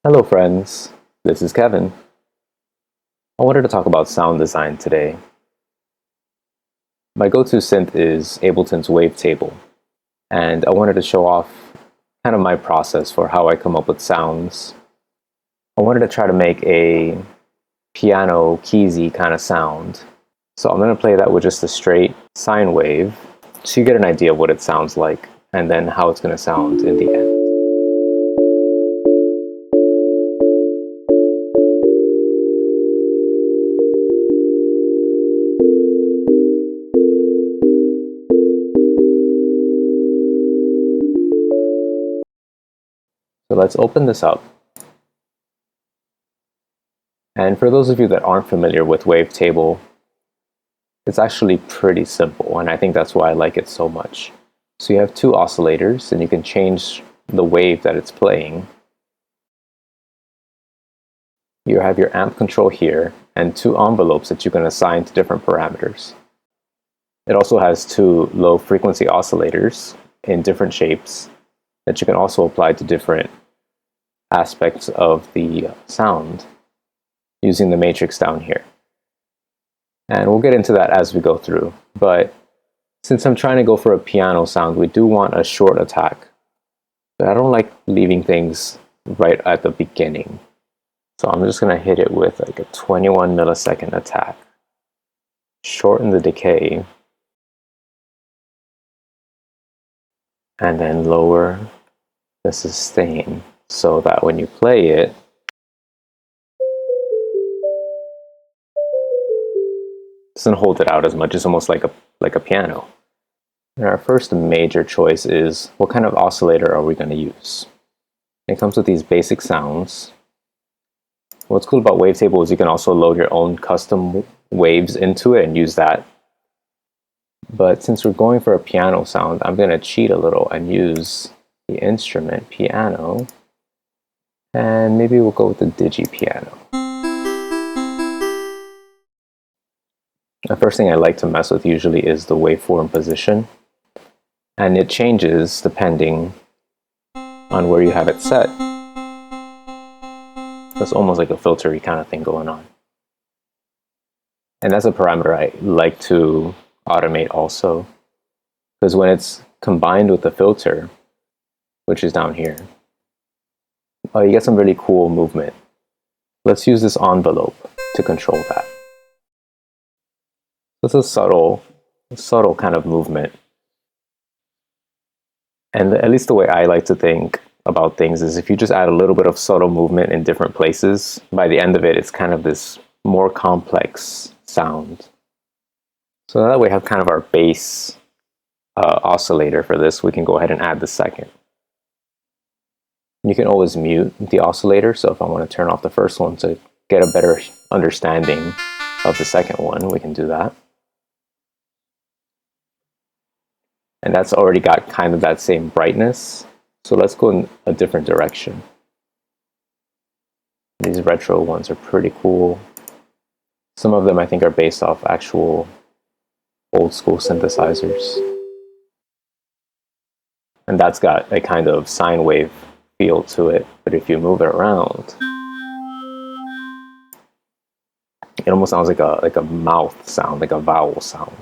Hello friends, this is Kevin. I wanted to talk about sound design today. My go-to synth is Ableton's Wavetable, and I wanted to show off kind of my process for how I come up with sounds. I wanted to try to make a piano keysy kind of sound. So I'm going to play that with just a straight sine wave so you get an idea of what it sounds like and then how it's going to sound in the end. So let's open this up. And for those of you that aren't familiar with Wavetable, it's actually pretty simple, and I think that's why I like it so much. So you have two oscillators, and you can change the wave that it's playing. You have your amp control here, and two envelopes that you can assign to different parameters. It also has two low frequency oscillators in different shapes that you can also apply to different aspects of the sound using the matrix down here. And we'll get into that as we go through. But since I'm trying to go for a piano sound, we do want a short attack. But I don't like leaving things right at the beginning. So I'm just going to hit it with like a 21 millisecond attack. Shorten the decay. And then lower the sustain so that when you play it, doesn't hold it out as much. It's almost like a piano. And our first major choice is what kind of oscillator are we going to use? It comes with these basic sounds. What's cool about Wavetable is you can also load your own custom waves into it and use that. But since we're going for a piano sound, I'm going to cheat a little and use the instrument piano. And maybe we'll go with the digi piano. The first thing I like to mess with usually is the waveform position. And it changes depending on where you have it set. It's almost like a filtery kind of thing going on. And that's a parameter I like to automate also, because when it's combined with the filter, which is down here, you get some really cool movement. Let's use this envelope to control that. It's a subtle kind of movement. And at least the way I like to think about things is if you just add a little bit of subtle movement in different places, by the end of it, it's kind of this more complex sound. So now that we have kind of our base oscillator for this, we can go ahead and add the second. You can always mute the oscillator, so if I want to turn off the first one to get a better understanding of the second one, we can do that. And that's already got kind of that same brightness. So let's go in a different direction. These retro ones are pretty cool. Some of them I think are based off actual old school synthesizers. And that's got a kind of sine wave feel to it, but if you move it around, it almost sounds like a mouth sound, like a vowel sound,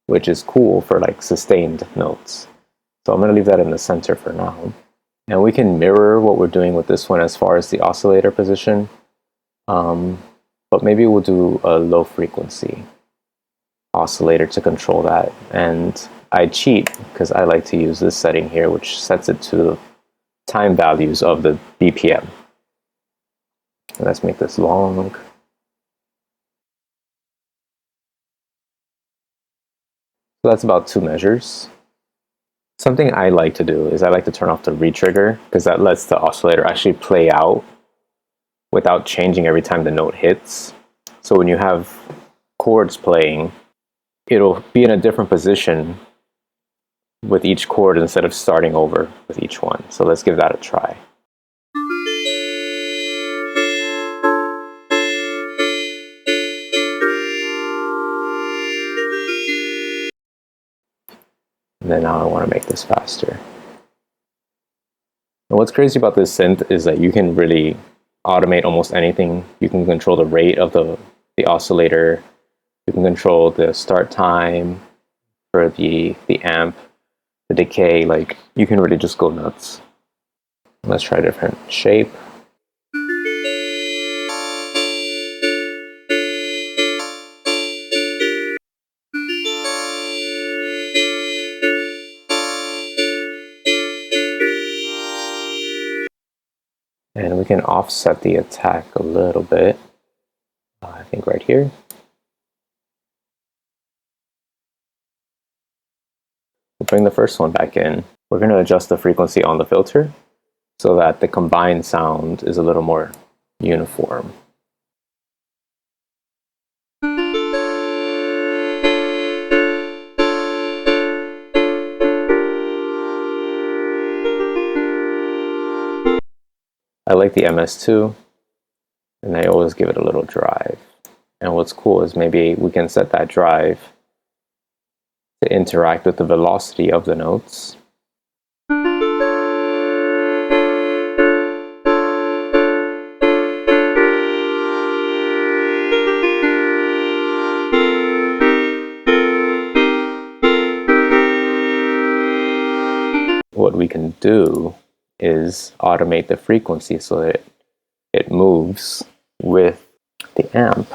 which is cool for like sustained notes. So I'm going to leave that in the center for now. And we can mirror what we're doing with this one as far as the oscillator position, but maybe we'll do a low frequency oscillator to control that. And I cheat because I like to use this setting here, which sets it to the time values of the BPM. And let's make this long. So that's about 2 measures. Something I like to do is I like to turn off the retrigger because that lets the oscillator actually play out without changing every time the note hits. So when you have chords playing, it'll be in a different position with each chord instead of starting over with each one. So let's give that a try. And then now I want to make this faster. And what's crazy about this synth is that you can really automate almost anything. You can control the rate of the oscillator. You can control the start time for the amp, the decay. Like, you can really just go nuts. Let's try a different shape. And we can offset the attack a little bit. I think right here. We'll bring the first one back in. We're going to adjust the frequency on the filter so that the combined sound is a little more uniform. I like the MS2, and I always give it a little drive. And what's cool is maybe we can set that drive to interact with the velocity of the notes. What we can do is automate the frequency so that it moves with the amp.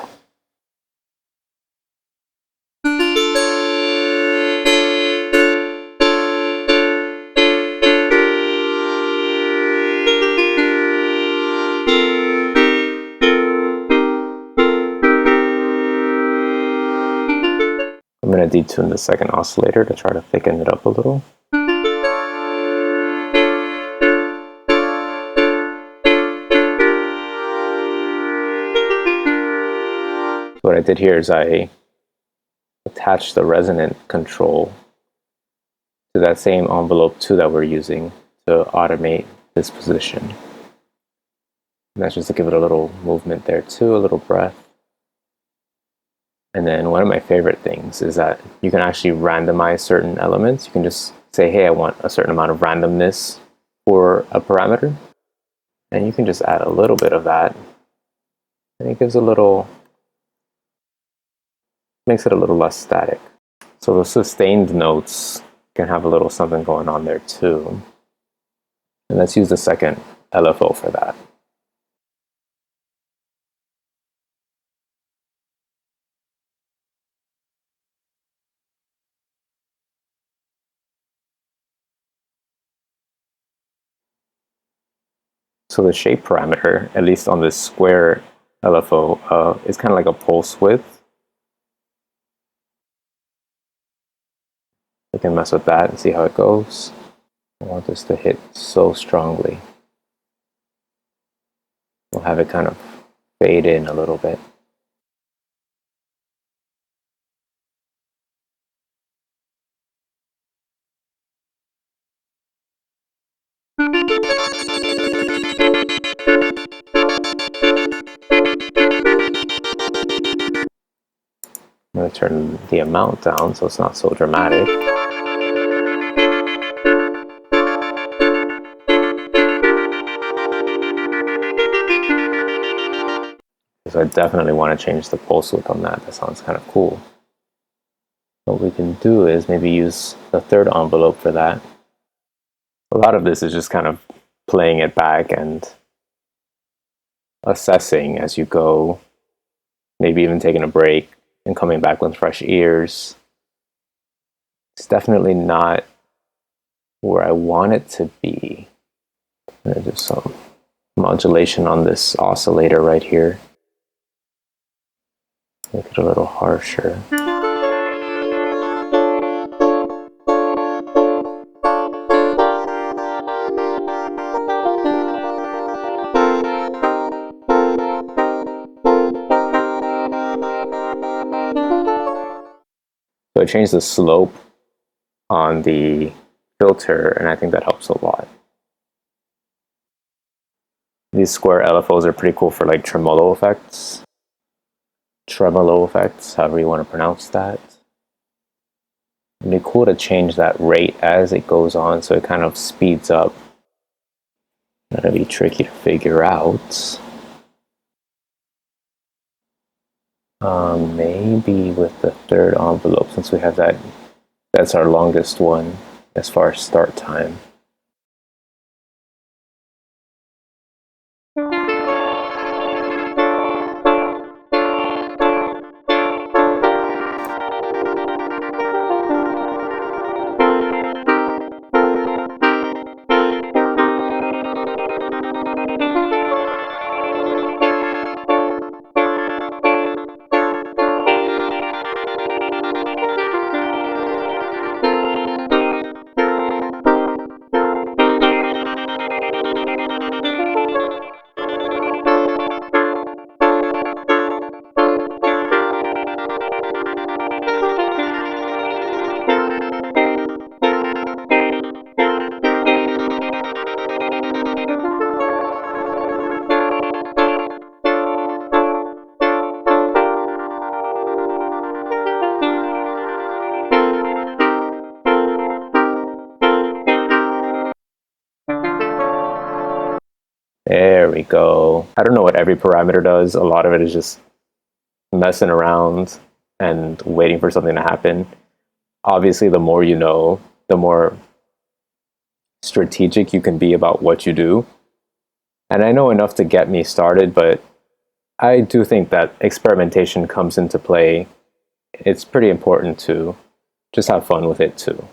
I'm going to detune the second oscillator to try to thicken it up a little. What I did here is I attached the resonant control to that same envelope 2 that we're using to automate this position. And that's just to give it a little movement there too, a little breath. And then one of my favorite things is that you can actually randomize certain elements. You can just say, hey, I want a certain amount of randomness for a parameter. And you can just add a little bit of that. And it gives a little, makes it a little less static. So the sustained notes can have a little something going on there too. And let's use the second LFO for that. So the shape parameter, at least on this square LFO, is kind of like a pulse width. We can mess with that and see how it goes. I want this to hit so strongly. We'll have it kind of fade in a little bit. I'm going to turn the amount down so it's not so dramatic. Because I definitely want to change the pulse width on that. That sounds kind of cool. What we can do is maybe use the third envelope for that. A lot of this is just kind of playing it back and assessing as you go, maybe even taking a break and coming back with fresh ears. It's definitely not where I want it to be. I'm going to do some modulation on this oscillator right here. Make it a little harsher. So I changed the slope on the filter, and I think that helps a lot. These square LFOs are pretty cool for like tremolo effects, however you want to pronounce that. It'd be cool to change that rate as it goes on so it kind of speeds up. That'll be tricky to figure out. Maybe with the third envelope, since we have that, that's our longest one as far as start time. There we go. I don't know what every parameter does. A lot of it is just messing around and waiting for something to happen. Obviously, the more you know, the more strategic you can be about what you do. And I know enough to get me started, but I do think that experimentation comes into play. It's pretty important to just have fun with it too.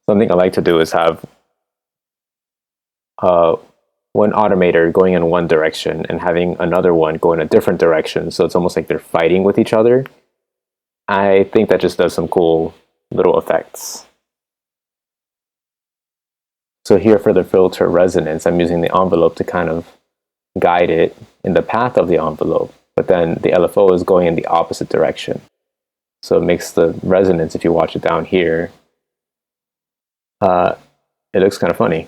Something I like to do is have one automator going in one direction and having another one go in a different direction. So it's almost like they're fighting with each other. I think that just does some cool little effects. So here for the filter resonance, I'm using the envelope to kind of guide it in the path of the envelope, but then the LFO is going in the opposite direction. So it makes the resonance, if you watch it down here, it looks kind of funny.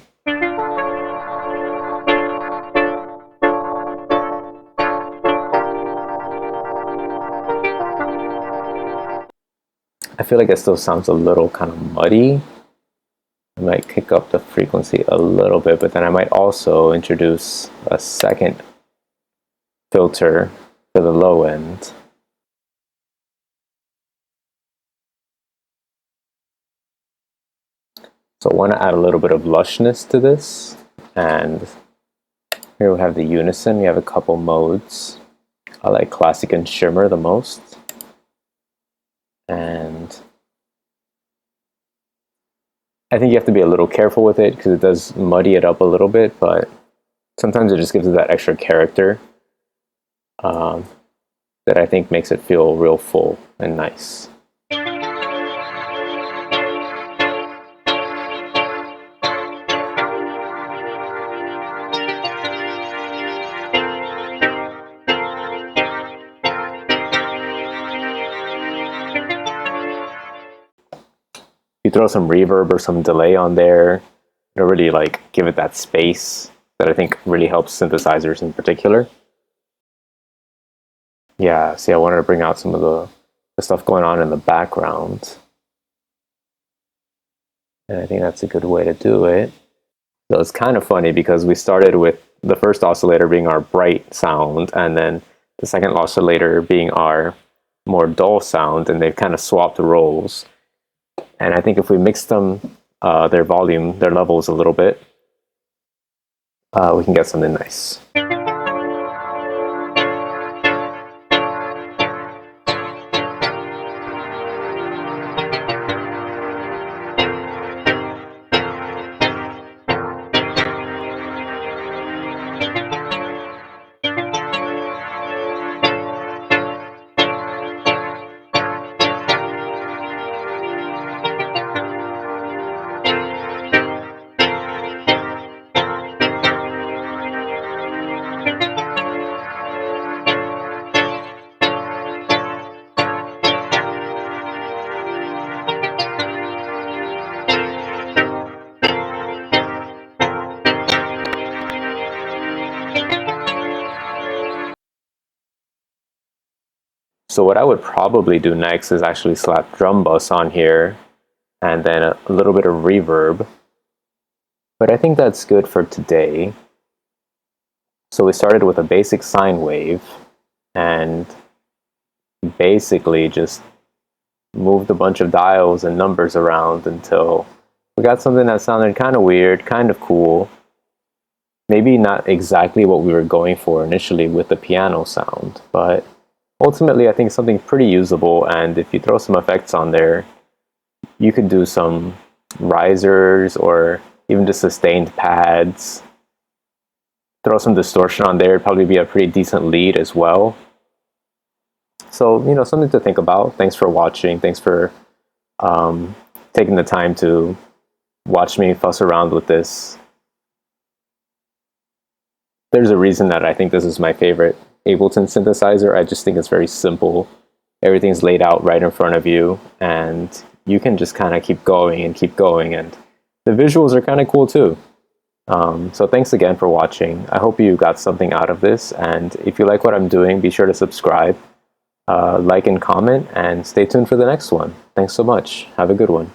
I feel like it still sounds a little kind of muddy. I might kick up the frequency a little bit, but then I might also introduce a second filter for the low end. So I want to add a little bit of lushness to this, and here we have the unison. We have a couple modes. I like classic and shimmer the most, and I think you have to be a little careful with it because it does muddy it up a little bit, but sometimes it just gives it that extra character that I think makes it feel real full and nice. You throw some reverb or some delay on there, it'll really like give it that space that I think really helps synthesizers in particular. Yeah, see, I wanted to bring out some of the stuff going on in the background. And I think that's a good way to do it. So it's kind of funny because we started with the first oscillator being our bright sound, and then the second oscillator being our more dull sound, and they've kind of swapped roles. And I think if we mix them, their volume, their levels a little bit, we can get something nice. So what I would probably do next is actually slap drum bus on here and then a little bit of reverb. But I think that's good for today. So we started with a basic sine wave and basically just moved a bunch of dials and numbers around until we got something that sounded kind of weird, kind of cool. Maybe not exactly what we were going for initially with the piano sound, but ultimately I think something pretty usable, and if you throw some effects on there, you could do some risers or even just sustained pads. Throw some distortion on there, it'd probably be a pretty decent lead as well. So, you know, something to think about. Thanks for watching. Thanks for taking the time to watch me fuss around with this. There's a reason that I think this is my favorite Ableton synthesizer. I just think it's very simple. Everything's laid out right in front of you, and you can just kind of keep going, and the visuals are kind of cool too. So thanks again for watching. I hope you got something out of this, and if you like what I'm doing, be sure to subscribe, like and comment, and stay tuned for the next one. Thanks so much. Have a good one.